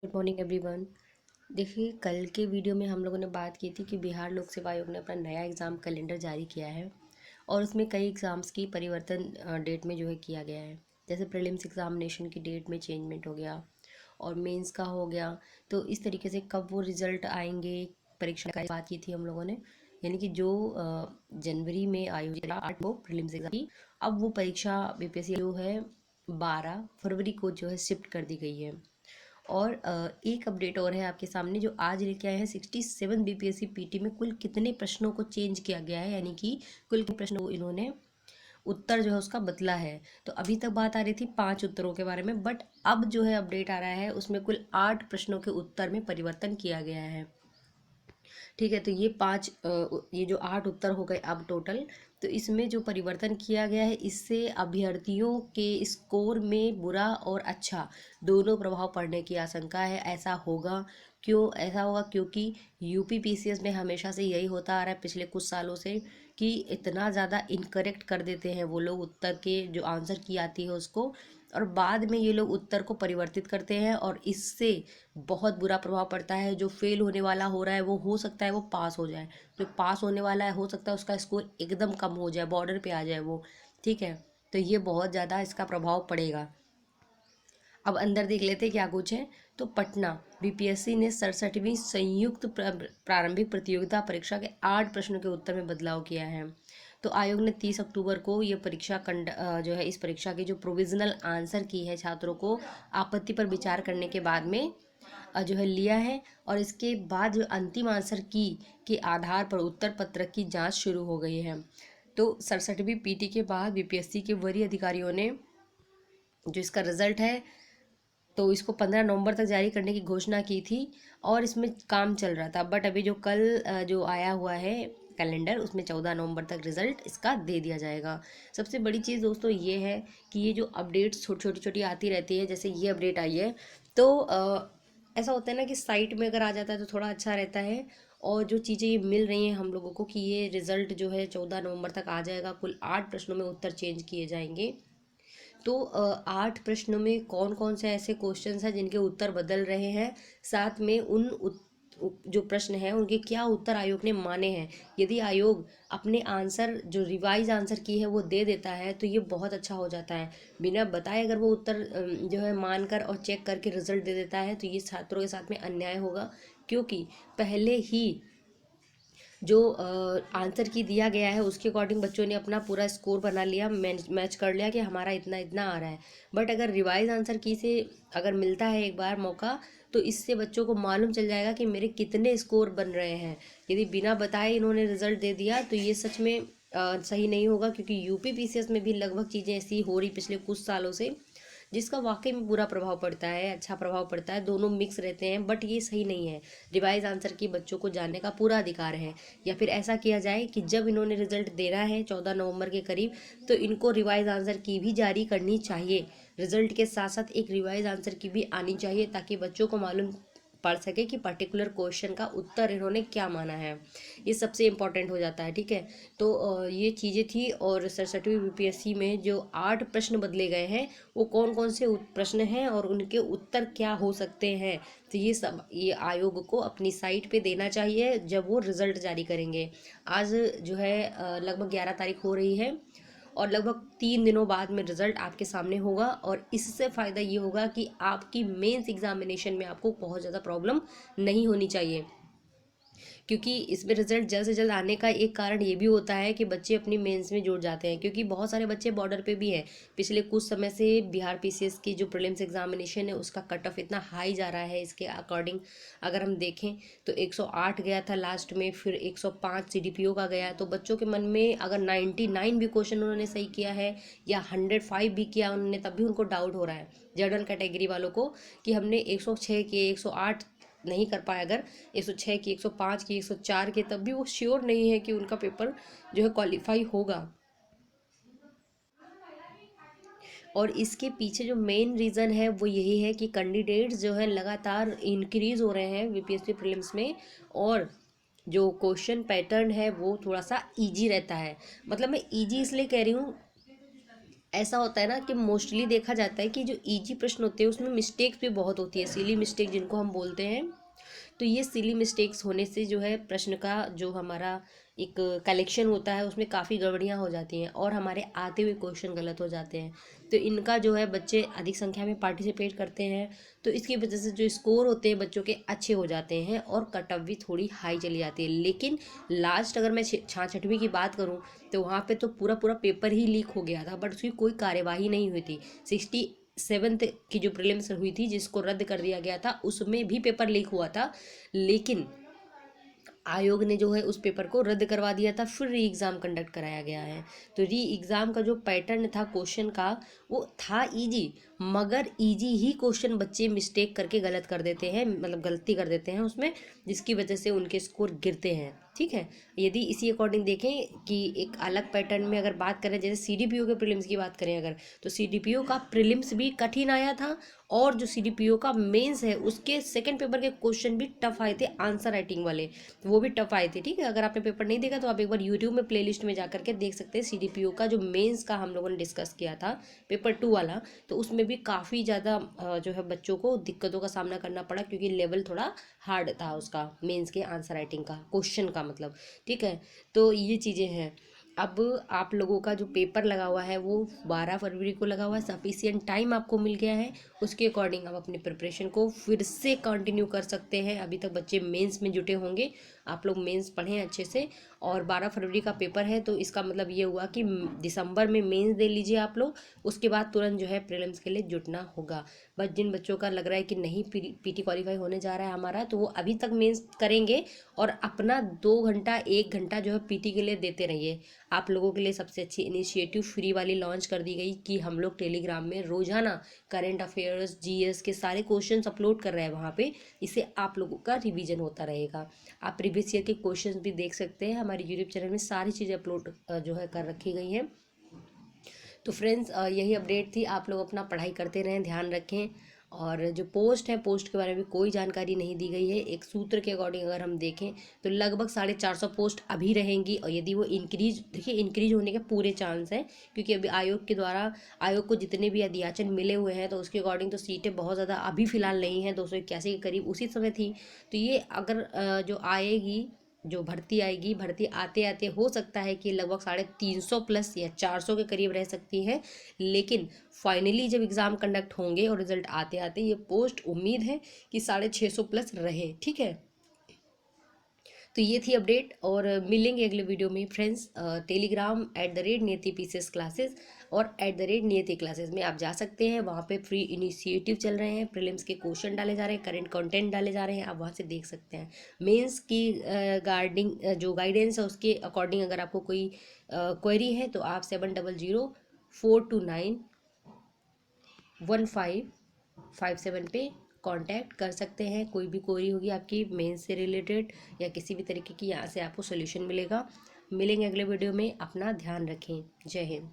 Good morning everyone. देखिए, कल के वीडियो में हम लोगों ने बात की थी कि बिहार लोक सेवा आयोग ने अपना नया एग्ज़ाम कैलेंडर जारी किया है और उसमें कई एग्ज़ाम्स की परिवर्तन डेट में जो है किया गया है। जैसे प्रीलिम्स एग्जामिनेशन की डेट में चेंजमेंट हो गया और मेंस का हो गया। तो इस तरीके से कब वो रिज़ल्ट आएंगे परीक्षा का बात की थी हम लोगों ने। यानी कि जो जनवरी में आयोजित 8 को प्रीलिम्स एग्जाम की, अब वो परीक्षा बीपीएससी जो है 12 फरवरी को जो है शिफ्ट कर दी गई है। और एक अपडेट और है आपके सामने जो आज लेके आए हैं। 67 बीपीएससी पीटी में कुल कितने प्रश्नों को चेंज किया गया है, यानी कि कुल कितने प्रश्नों को इन्होंने उत्तर जो है उसका बदला है। तो अभी तक बात आ रही थी 5 उत्तरों के बारे में, बट अब जो है अपडेट आ रहा है उसमें कुल 8 प्रश्नों के उत्तर में परिवर्तन किया गया है। ठीक है, तो ये जो 8 उत्तर हो गए अब टोटल। तो इसमें जो परिवर्तन किया गया है इससे अभ्यर्थियों के स्कोर में बुरा और अच्छा दोनों प्रभाव पड़ने की आशंका है। ऐसा होगा क्यों? ऐसा होगा क्योंकि यूपी पीसीएस में हमेशा से यही होता आ रहा है पिछले कुछ सालों से कि इतना ज़्यादा इनकरेक्ट कर देते हैं वो लोग उत्तर के जो आंसर की आती है उसको, और बाद में ये लोग उत्तर को परिवर्तित करते हैं और इससे बहुत बुरा प्रभाव पड़ता है। जो फेल होने वाला हो रहा है वो हो सकता है वो पास हो जाए, जो पास होने वाला है हो सकता है उसका स्कोर एकदम कम हो जाए, बॉर्डर पे आ जाए वो। ठीक है, तो ये बहुत ज़्यादा इसका प्रभाव पड़ेगा। अब अंदर देख लेते हैं क्या कुछ है। तो पटना बीपीएससी ने 67वीं संयुक्त प्रारंभिक प्रतियोगिता परीक्षा के 8 प्रश्नों के उत्तर में बदलाव किया है। तो आयोग ने 30 अक्टूबर को ये जो है इस परीक्षा की जो प्रोविजनल आंसर की है छात्रों को आपत्ति पर विचार करने के बाद में जो है लिया है। और इसके बाद जो अंतिम आंसर की के आधार पर उत्तर पत्रक की जांच शुरू हो गई है। तो 67वीं पीटी के बाद बीपीएससी के वरीय अधिकारियों ने जो इसका रिजल्ट है तो इसको 15 नवंबर तक जारी करने की घोषणा की थी और इसमें काम चल रहा था। बट अभी जो कल जो आया हुआ है कैलेंडर उसमें 14 नवंबर तक रिजल्ट इसका दे दिया जाएगा। सबसे बड़ी चीज़ दोस्तों ये है कि ये जो अपडेट्स छोटी छोटी आती रहती है, जैसे ये अपडेट आई है तो ऐसा होता है ना कि साइट में अगर आ जाता है तो थोड़ा अच्छा रहता है। और जो चीज़ें ये मिल रही हैं हम लोगों को कि ये रिजल्ट जो है 14 नवंबर तक आ जाएगा, कुल 8 प्रश्नों में उत्तर चेंज किए जाएंगे। तो 8 प्रश्नों में कौन कौन से ऐसे क्वेश्चंस हैं जिनके उत्तर बदल रहे हैं, साथ में जो प्रश्न हैं उनके क्या उत्तर आयोग ने माने हैं। यदि आयोग अपने आंसर जो रिवाइज आंसर की है वो दे देता है तो ये बहुत अच्छा हो जाता है। बिना बताए अगर वो उत्तर जो है मानकर और चेक करके रिजल्ट दे देता है तो ये छात्रों के साथ में अन्याय होगा, क्योंकि पहले ही जो आंसर की दिया गया है उसके अकॉर्डिंग बच्चों ने अपना पूरा स्कोर बना लिया, मैच कर लिया कि हमारा इतना इतना आ रहा है। बट अगर रिवाइज आंसर की से अगर मिलता है एक बार मौका तो इससे बच्चों को मालूम चल जाएगा कि मेरे कितने स्कोर बन रहे हैं। यदि बिना बताए इन्होंने रिजल्ट दे दिया तो ये सच में सही नहीं होगा, क्योंकि यूपी पीसीएस में भी लगभग चीज़ें ऐसी हो रही पिछले कुछ सालों से जिसका वाकई में बुरा प्रभाव पड़ता है, अच्छा प्रभाव पड़ता है, दोनों मिक्स रहते हैं। बट ये सही नहीं है। रिवाइज आंसर की बच्चों को जानने का पूरा अधिकार है। या फिर ऐसा किया जाए कि जब इन्होंने रिजल्ट देना है 14 नवंबर के करीब तो इनको रिवाइज आंसर की भी जारी करनी चाहिए। रिजल्ट के साथ साथ एक रिवाइज आंसर की भी आनी चाहिए ताकि बच्चों को मालूम पढ़ सके कि पर्टिकुलर क्वेश्चन का उत्तर इन्होंने क्या माना है। ये सबसे इम्पोर्टेंट हो जाता है। ठीक है, तो ये चीज़ें थी। और 67वीं यूपीएससी में जो 8 प्रश्न बदले गए हैं वो कौन कौन से प्रश्न हैं और उनके उत्तर क्या हो सकते हैं, तो ये सब ये आयोग को अपनी साइट पे देना चाहिए जब वो रिजल्ट जारी करेंगे। आज जो है लगभग 11 तारीख हो रही है और लगभग 3 दिनों बाद में रिजल्ट आपके सामने होगा। और इससे फ़ायदा ये होगा कि आपकी मेंस एग्जामिनेशन में आपको बहुत ज़्यादा प्रॉब्लम नहीं होनी चाहिए, क्योंकि इसमें रिजल्ट जल्द से जल्द आने का एक कारण ये भी होता है कि बच्चे अपनी मेंस में जुड़ जाते हैं, क्योंकि बहुत सारे बच्चे बॉर्डर पे भी हैं। पिछले कुछ समय से बिहार पीसीएस की जो प्रीलिम्स एग्जामिनेशन है उसका कट ऑफ इतना हाई जा रहा है। इसके अकॉर्डिंग अगर हम देखें तो 108 गया था लास्ट में, फिर 105 सीडीपीओ का गया। तो बच्चों के मन में अगर 99 भी क्वेश्चन उन्होंने सही किया है या 105 भी किया उन्होंने तब भी उनको डाउट हो रहा है, जनरल कैटेगरी वालों को, कि हमने 106 के 108 नहीं कर पाए, अगर 106 की 105 की 104 के, तब भी वो श्योर नहीं है कि उनका पेपर जो है क्वालिफाई होगा। और इसके पीछे जो मेन रीज़न है वो यही है कि कैंडिडेट्स जो है लगातार इंक्रीज़ हो रहे हैं बीपीएससी प्रीलिम्स में। और जो क्वेश्चन पैटर्न है वो थोड़ा सा इजी रहता है। मतलब मैं इजी इसलिए कह रही हूँ ऐसा होता है ना कि मोस्टली देखा जाता है कि जो इजी प्रश्न होते हैं उसमें मिस्टेक्स भी बहुत होती है, सिली मिस्टेक जिनको हम बोलते हैं। तो ये सिली मिस्टेक्स होने से जो है प्रश्न का जो हमारा एक कलेक्शन होता है उसमें काफ़ी गड़बड़ियाँ हो जाती हैं और हमारे आते हुए क्वेश्चन गलत हो जाते हैं। तो इनका जो है बच्चे अधिक संख्या में पार्टिसिपेट करते हैं, तो इसकी वजह से जो स्कोर होते हैं बच्चों के अच्छे हो जाते हैं और कट ऑफ भी थोड़ी हाई चली जाती है। लेकिन लास्ट अगर मैं छठवीं की बात करूँ तो वहाँ पे तो पूरा पूरा पेपर ही लीक हो गया था, बट उसकी कोई कार्यवाही नहीं हुई थी। 67th की जो प्रीलिम्स हुई थी जिसको रद्द कर दिया गया था उसमें भी पेपर लीक हुआ था, लेकिन आयोग ने जो है उस पेपर को रद्द करवा दिया था, फिर री एग्ज़ाम कंडक्ट कराया गया है। तो री एग्ज़ाम का जो पैटर्न था क्वेश्चन का वो था इजी, मगर इजी ही क्वेश्चन बच्चे मिस्टेक करके गलत कर देते हैं, मतलब गलती कर देते हैं उसमें, जिसकी वजह से उनके स्कोर गिरते हैं। ठीक है, यदि इसी अकॉर्डिंग देखें कि एक अलग पैटर्न में अगर बात करें, जैसे सीडीपीओ के प्रीलिम्स की बात करें अगर, तो सीडीपीओ का प्रीलिम्स भी कठिन आया था और जो सीडीपीओ का मेंस है उसके सेकंड पेपर के क्वेश्चन भी टफ आए थे, आंसर राइटिंग वाले वो भी टफ आए थे। ठीक है, अगर आपने पेपर नहीं देखा तो आप एक बार यूट्यूब में प्लेलिस्ट में जा करके देख सकते हैं। सीडीपीओ का जो मेंस का हम लोगों ने डिस्कस किया था पेपर 2 वाला, तो उसमें भी काफ़ी ज़्यादा जो है बच्चों को दिक्कतों का सामना करना पड़ा, क्योंकि लेवल थोड़ा हार्ड था उसका, मेंस के आंसर राइटिंग का क्वेश्चन का मतलब। ठीक है, तो ये चीज़ें हैं। अब आप लोगों का जो पेपर लगा हुआ है वो 12 फरवरी को लगा हुआ है, सफिशियंट टाइम आपको मिल गया है, उसके अकॉर्डिंग आप अपनी प्रिपरेशन को फिर से कंटिन्यू कर सकते हैं। अभी तक बच्चे मेंस में जुटे होंगे, आप लोग मेंस पढ़ें अच्छे से, और 12 फरवरी का पेपर है तो इसका मतलब ये हुआ कि दिसंबर में मेंस दे लीजिए आप लोग, उसके बाद तुरंत जो है प्रीलिम्स के लिए जुटना होगा। बस जिन बच्चों का लग रहा है कि नहीं पीटी क्वालिफाई होने जा रहा है हमारा, तो वो अभी तक मेंस करेंगे और अपना 2 घंटा 1 घंटा जो है पीटी के लिए देते रहिए। आप लोगों के लिए सबसे अच्छी इनिशिएटिव फ्री वाली लॉन्च कर दी गई कि हम लोग टेलीग्राम में रोजाना करेंट अफेयर्स जीएस के सारे क्वेश्चंस अपलोड कर रहे हैं वहाँ पे, इससे आप लोगों का रिवीजन होता रहेगा। आप प्रीवियस ईयर के क्वेश्चंस भी देख सकते हैं, हमारे यूट्यूब चैनल में सारी चीज़ें अपलोड जो है कर रखी गई हैं। तो फ्रेंड्स यही अपडेट थी, आप लोग अपना पढ़ाई करते रहें, ध्यान रखें। और जो पोस्ट है, पोस्ट के बारे में कोई जानकारी नहीं दी गई है। एक सूत्र के अकॉर्डिंग अगर हम देखें तो लगभग 450 पोस्ट अभी रहेंगी, और यदि वो इंक्रीज, देखिए इंक्रीज होने के पूरे चांस हैं, क्योंकि अभी आयोग के द्वारा, आयोग को जितने भी अध्याचन मिले हुए हैं तो उसके अकॉर्डिंग तो सीटें बहुत ज़्यादा अभी फ़िलहाल नहीं है, 281 के करीब उसी समय थी। तो ये अगर जो आएगी, जो भर्ती आएगी, भर्ती आते आते हो सकता है कि लगभग 350 प्लस या 400 के करीब रह सकती है, लेकिन फाइनली जब एग्ज़ाम कंडक्ट होंगे और रिजल्ट आते आते ये पोस्ट उम्मीद है कि 650 प्लस रहे। ठीक है, तो ये थी अपडेट, और मिलेंगे अगले वीडियो में फ्रेंड्स। @नियति पीसेस क्लासेस और @नियति क्लासेस में आप जा सकते हैं, वहाँ पे फ्री इनिशिएटिव चल रहे हैं, प्रीलिम्स के क्वेश्चन डाले जा रहे हैं, करंट कंटेंट डाले जा रहे हैं, आप वहाँ से देख सकते हैं। मेंस की गार्डिंग जो गाइडेंस है उसके अकॉर्डिंग अगर आपको कोई क्वेरी है तो आप 7004291557 पे कांटेक्ट कर सकते हैं। कोई भी क्वेरी होगी आपकी मेंस से रिलेटेड या किसी भी तरीके की, यहाँ से आपको सोल्यूशन मिलेगा। मिलेंगे अगले वीडियो में, अपना ध्यान रखें। जय हिंद।